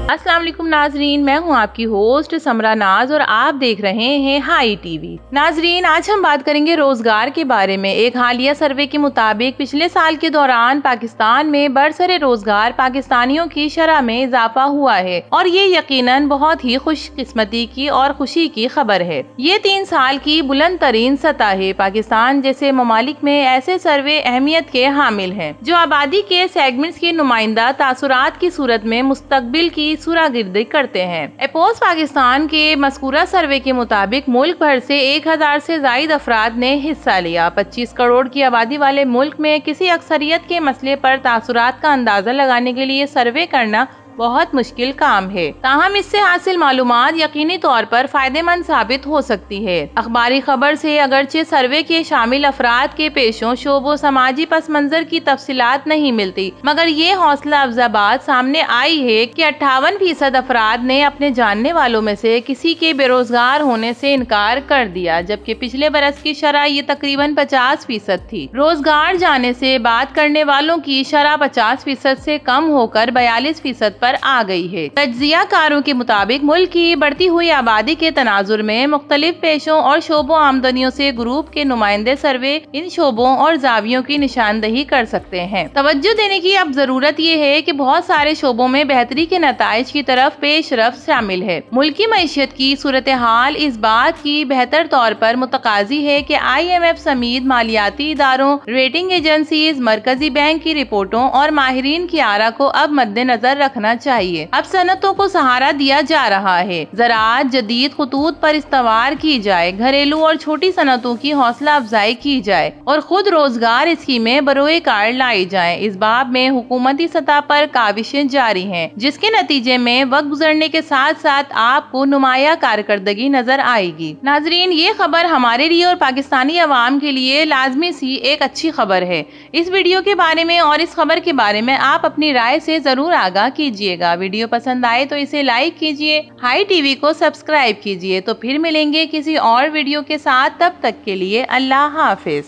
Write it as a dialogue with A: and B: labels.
A: अस्सलाम वालेकुम नाजरीन, मैं हूं आपकी होस्ट समरा नाज और आप देख रहे हैं हाई टीवी। नाजरीन, आज हम बात करेंगे रोजगार के बारे में। एक हालिया सर्वे के मुताबिक पिछले साल के दौरान पाकिस्तान में बरसरे रोजगार पाकिस्तानियों की शरह में इजाफा हुआ है और ये यकीनन बहुत ही खुशकिस्मती की और खुशी की खबर है। ये 3 साल की बुलंद तरीन सतह है। पाकिस्तान जैसे ममालिक में ऐसे सर्वे अहमियत के हामिल हैं जो आबादी के सेगमेंट्स की नुमाइंदा तासुरात की सूरत में मुस्तकबिल की सूरागिर्दी करते हैं। एपोस पाकिस्तान के मस्कूरा सर्वे के मुताबिक मुल्क भर से 1000 से जायद अफराद ने हिस्सा लिया। 25 करोड़ की आबादी वाले मुल्क में किसी अक्सरियत के मसले पर तासुरात का अंदाजा लगाने के लिए सर्वे करना बहुत मुश्किल काम है। ताहम इससे हासिल मालूमात यकीनी तौर पर फायदेमंद साबित हो सकती है। अखबारी खबर से अगरचे सर्वे के शामिल अफराद के पेशों, शोबों, समाजी पस मंजर की तफसीलात नहीं मिलती, मगर ये हौसला अफजा बात सामने आई है कि 58% अफराद ने अपने जानने वालों में से किसी के बेरोजगार होने से इनकार कर दिया, जबकि पिछले बरस की शरह ये तकरीबन 50% थी। रोजगार जाने से बात करने वालों की शरह 50% से कम होकर 42% आ गई है। तज्जियाकारों के मुताबिक मुल्क की बढ़ती हुई आबादी के तनाजुर में मुख्तलिफ पेशों और शोबों आमदनियों से ग्रुप के नुमाइंदे सर्वे इन शोबों और जावियों की निशानदही कर सकते हैं। तवज्जो देने की अब जरूरत ये है कि बहुत सारे शोबों में बेहतरी के नताइज की तरफ पेशरफ्त शामिल है। मुल्की मईशत की सूरत हाल इस बात की बेहतर तौर पर मुतकाजी है कि IMF समेत मालियाती इदारों, रेटिंग एजेंसीज, मरकजी बैंक की रिपोर्टों और माहिरीन की आरा को अब मद्देनजर रखना चाहिए। अब सनतों को सहारा दिया जा रहा है। ज़राअत जदीद खुतूत पर इस्तवार की जाए, घरेलू और छोटी सनतों की हौसला अफजाई की जाए और खुद रोजगार स्कीमें बरोए कार लाई जाए। इस बाब में हुकूमती सतह पर काविशें जारी हैं, जिसके नतीजे में वक्त गुजरने के साथ साथ आपको नुमाया कारकर्दगी नजर आएगी। नाजरीन, ये खबर हमारे लिए और पाकिस्तानी अवाम के लिए लाजमी सी एक अच्छी खबर है। इस वीडियो के बारे में और इस खबर के बारे में आप अपनी राय से जरूर आगाह कीजिए। वीडियो पसंद आए तो इसे लाइक कीजिए, हाई टीवी को सब्सक्राइब कीजिए। तो फिर मिलेंगे किसी और वीडियो के साथ, तब तक के लिए अल्लाह हाफिज।